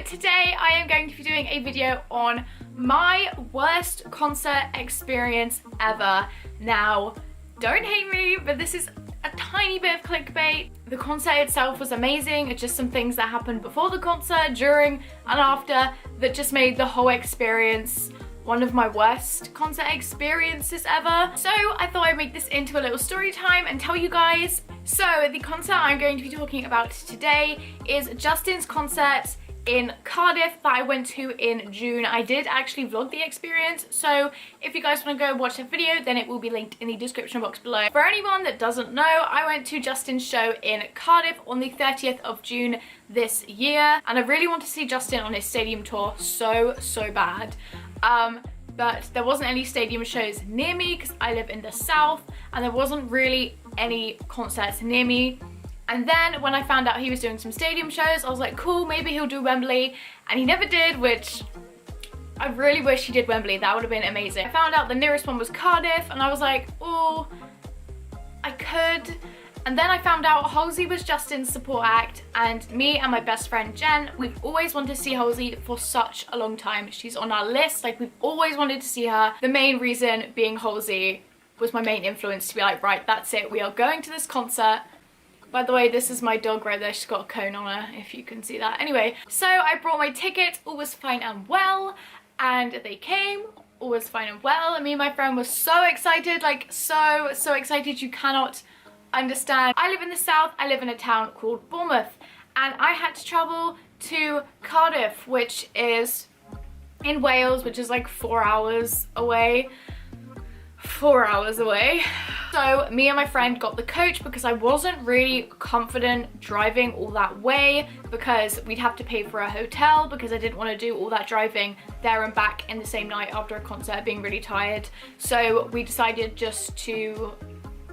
today I am going to be doing a video on my worst concert experience ever. Now, don't hate me, but this is a tiny bit of clickbait. The concert itself was amazing. It's just some things that happened before the concert, during, and after that just made the whole experience one of my worst concert experiences ever. So I thought I'd make this into a little story time and tell you guys. So the concert I'm going to be talking about today is Justin's concert in Cardiff that I went to in June. I did actually vlog the experience, so if you guys want to go watch that video, then it will be linked in the description box below. For anyone that doesn't know, I went to Justin's show in Cardiff on the 30th of June this year, and I really want to see Justin on his stadium tour so bad. But there wasn't any stadium shows near me because I live in the south, and there wasn't really any concerts near me. And then when I found out he was doing some stadium shows, I was like, cool, maybe he'll do Wembley. And he never did, which I really wish he did Wembley. That would have been amazing. I found out the nearest one was Cardiff, and I was like, oh, I could. And then I found out Halsey was Justin's support act, and me and my best friend Jen, we've always wanted to see Halsey for such a long time. She's on our list, like we've always wanted to see her. The main reason being Halsey was my main influence to be like, right, that's it, we are going to this concert. By the way, this is my dog right there. She's got a cone on her, if you can see that. Anyway, so I brought my tickets, all was fine and well, and they came, all was fine and well, and me and my friend were so excited, like so excited you cannot understand. I live in the south, I live in a town called Bournemouth, and I had to travel to Cardiff, which is in Wales, which is like 4 hours away. 4 hours away. So me and my friend got the coach because I wasn't really confident driving all that way, because we'd have to pay for a hotel, because I didn't want to do all that driving there and back in the same night after a concert, being really tired. So we decided just to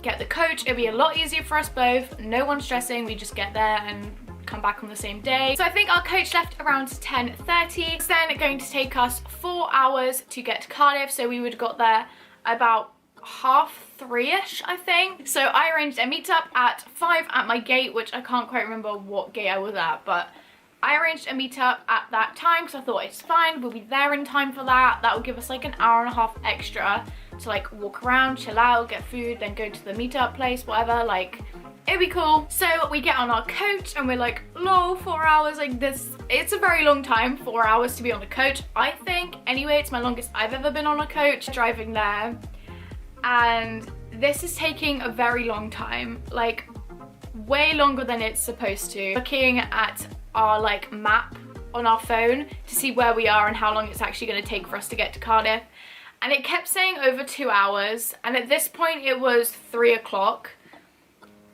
get the coach. It'd be a lot easier for us both, no one stressing, we just get there and come back on the same day. So I think our coach left around 10:30. It's then going to take us 4 hours to get to Cardiff, so we would have got there about 3:30ish, I think. So I arranged a meetup at 5 at my gate, which I can't quite remember what gate I was at, but I arranged a meetup at that time because I thought it's fine, we'll be there in time for that. That will give us like an hour and a half extra to like walk around, chill out, get food, then go to the meetup place, whatever, like it'd be cool. So we get on our coach and we're like, lol, 4 hours, like this, it's a very long time, 4 hours to be on a coach, I think. Anyway, it's my longest I've ever been on a coach driving there. And this is taking a very long time, like way longer than it's supposed to. Looking at our like map on our phone to see where we are and how long it's actually going to take for us to get to Cardiff, and it kept saying over 2 hours, and at this point it was 3 o'clock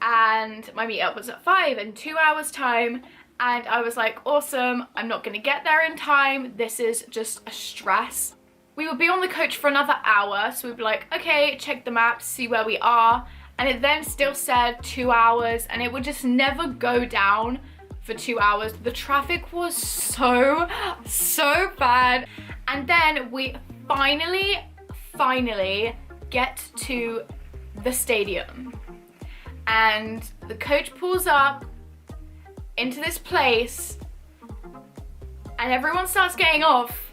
and my meetup was at 5 in 2 hours time, and I was like, awesome, I'm not going to get there in time, this is just a stress. We would be on the coach for another hour, so we'd be like, okay, check the map, see where we are, and it then still said 2 hours, and it would just never go down for 2 hours. The traffic was so bad. And then we finally get to the stadium, and the coach pulls up into this place and everyone starts getting off,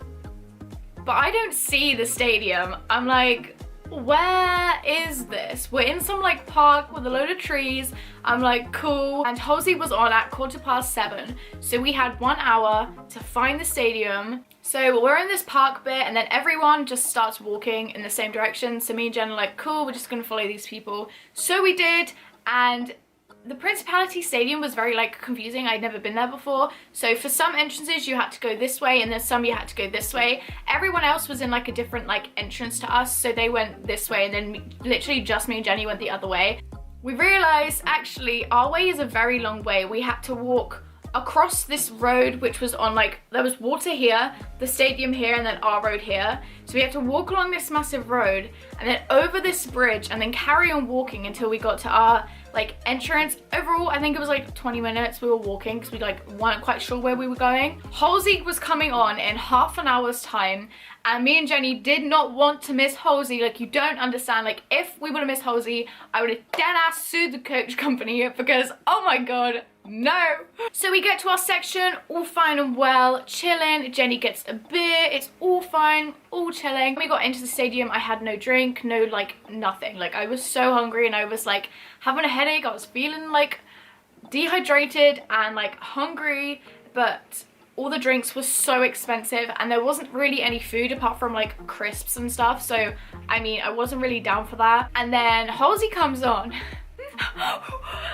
but I don't see the stadium. I'm like, where is this? We're in some like park with a load of trees. I'm like, cool. And Halsey was on at 7:15, so we had 1 hour to find the stadium. So we're in this park bit, and then everyone just starts walking in the same direction. So me and Jen are like, cool, we're just gonna follow these people. So we did, and the Principality Stadium was very like confusing. I'd never been there before. So for some entrances you had to go this way, and then some you had to go this way. Everyone else was in like a different like entrance to us, so they went this way, and then literally just me and Jenny went the other way. We realized actually our way is a very long way. We had to walk across this road, which was on like, there was water here, the stadium here, and then our road here. So we had to walk along this massive road and then over this bridge and then carry on walking until we got to our like entrance. Overall, I think it was like 20 minutes we were walking because we like weren't quite sure where we were going. Halsey was coming on in half an hour's time, and me and Jenny did not want to miss Halsey. Like, you don't understand. Like, if we would have missed Halsey, I would have dead ass sued the coach company because, oh my god, no. So we get to our section, all fine and well, chilling. Jenny gets a beer, it's all fine, all chilling. When we got into the stadium, I had no drink, no like nothing. Like I was so hungry and I was like having a headache. I was feeling like dehydrated and like hungry, but all the drinks were so expensive and there wasn't really any food apart from like crisps and stuff. So I mean, I wasn't really down for that. And then Halsey comes on.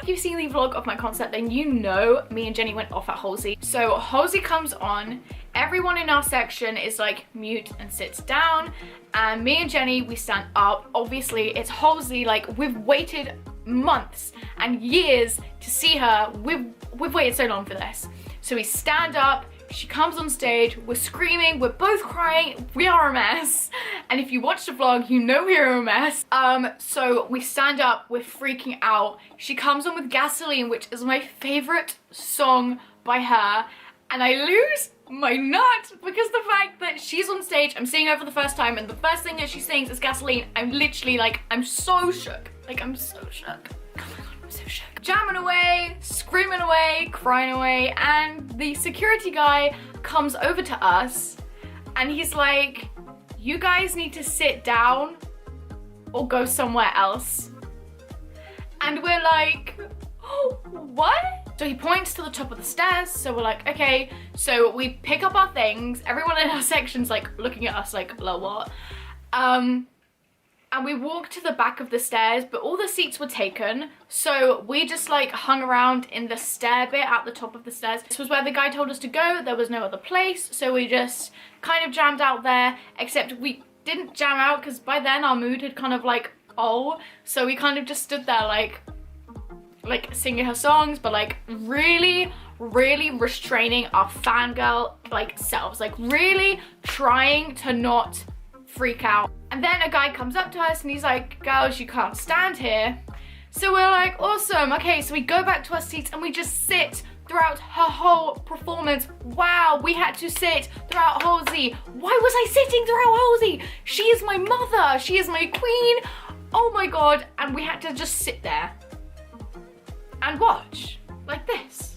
If you've seen the vlog of my concert, then you know me and Jenny went off at Halsey. So Halsey comes on, everyone in our section is like mute and sits down, and me and Jenny, we stand up. Obviously it's Halsey, like we've waited months and years to see her. We've waited so long for this. So we stand up, she comes on stage, we're screaming, we're both crying, we are a mess. And if you watch the vlog, you know we are a mess. So we stand up, we're freaking out. She comes on with Gasoline, which is my favorite song by her. And I lose my nut because the fact that she's on stage, I'm seeing her for the first time, and the first thing that she sings is Gasoline. I'm literally like, I'm so shook. Like, I'm so shook. Oh my God, I'm so shook. Jamming away, screaming away, crying away, and the security guy comes over to us and he's like, you guys need to sit down or go somewhere else. And we're like, oh, what? So he points to the top of the stairs, so we're like, okay. So we pick up our things, everyone in our section's like looking at us like, lol, what? And we walked to the back of the stairs, but all the seats were taken. So we just like hung around in the stair bit at the top of the stairs. This was where the guy told us to go. There was no other place. So we just kind of jammed out there, except we didn't jam out because by then our mood had kind of like, oh. So we kind of just stood there like singing her songs, but like really restraining our fangirl like selves, like really trying to not freak out. And then a guy comes up to us and he's like, girls, you can't stand here. So we're like, awesome. Okay, so we go back to our seats and we just sit throughout her whole performance. Wow, we had to sit throughout Halsey. Why was I sitting throughout Halsey? She is my mother. She is my queen. Oh my God. And we had to just sit there and watch like this.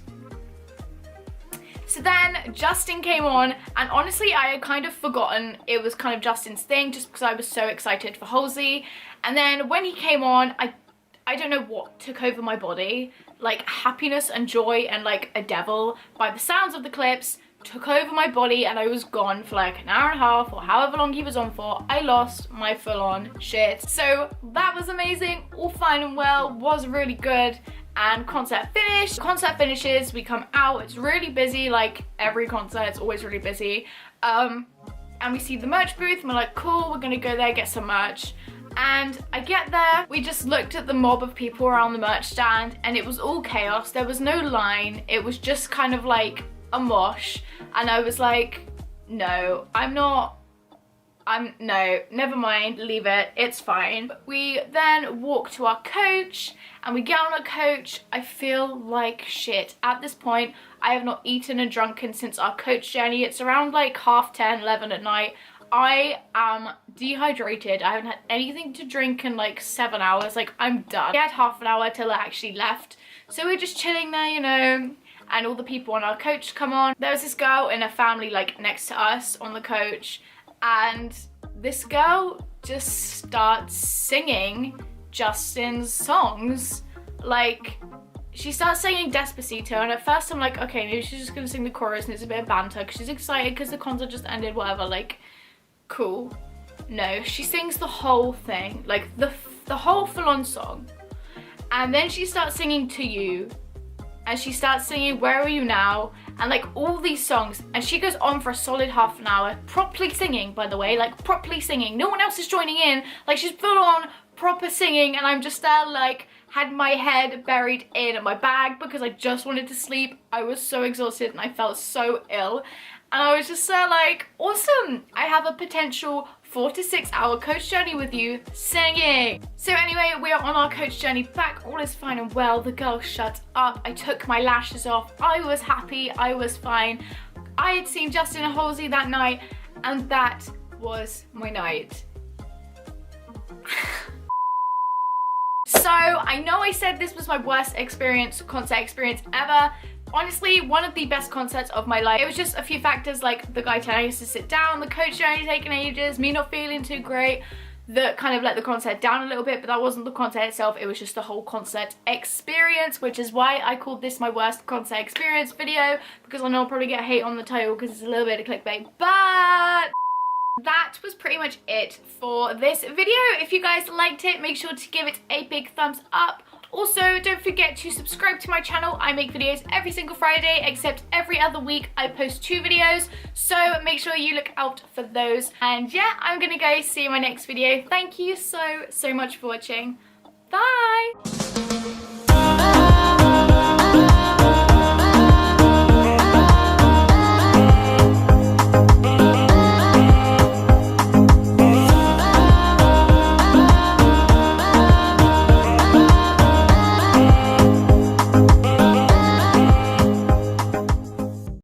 So then Justin came on, and honestly I had kind of forgotten it was kind of Justin's thing just because I was so excited for Halsey. And then when he came on, I don't know what took over my body, like happiness and joy and like a devil by the sounds of the clips took over my body, and I was gone for like an hour and a half or however long he was on for. I lost my full-on shit. So that was amazing, all fine and well, was really good. And concert finished. Concert finishes, we come out, it's really busy, like every concert, it's always really busy. And we see the merch booth and we're like, cool, we're gonna go there, get some merch. And I get there, we just looked at the mob of people around the merch stand and it was all chaos. There was no line, it was just kind of like a mosh. And I was like, no, no, never mind, leave it, it's fine. We then walk to our coach and we get on a coach. I feel like shit. At this point, I have not eaten and drunken since our coach journey. It's around like 10:30, 11 at night. I am dehydrated. I haven't had anything to drink in like 7 hours. Like, I'm done. We had half an hour till I actually left. So we're just chilling there, you know, and all the people on our coach come on. There was this girl and a family like next to us on the coach, and this girl just starts singing Justin's songs. Like, she starts singing Despacito, and at first I'm like, okay, maybe she's just gonna sing the chorus and it's a bit of banter because she's excited because the concert just ended, whatever, like, cool. No, she sings the whole thing, like the whole full-on song. And then she starts singing To You, and she starts singing Where Are You Now, and like all these songs, and she goes on for a solid half an hour, properly singing, by the way, like properly singing. No one else is joining in, like she's full on proper singing, and I'm just there like, had my head buried in my bag because I just wanted to sleep. I was so exhausted and I felt so ill. And I was just there like, awesome, I have a potential 4 to 6 hour coach journey with you singing. So anyway, we are on our coach journey back. All is fine and well. The girl shut up. I took my lashes off. I was happy. I was fine. I had seen Justin and Halsey that night, and that was my night. So So I know I said this was my worst concert experience ever. Honestly, one of the best concerts of my life. It was just a few factors like the guy telling us to sit down, the coach only taking ages, me not feeling too great, that kind of let the concert down a little bit, but that wasn't the concert itself, it was just the whole concert experience, which is why I called this my worst concert experience video, because I know I'll probably get hate on the title because it's a little bit of clickbait, but that was pretty much it for this video. If you guys liked it, make sure to give it a big thumbs up. Also, don't forget to subscribe to my channel. I make videos every single Friday, except every other week I post 2 videos. So make sure you look out for those. And yeah, I'm gonna go see you in my next video. Thank you so much for watching. Bye!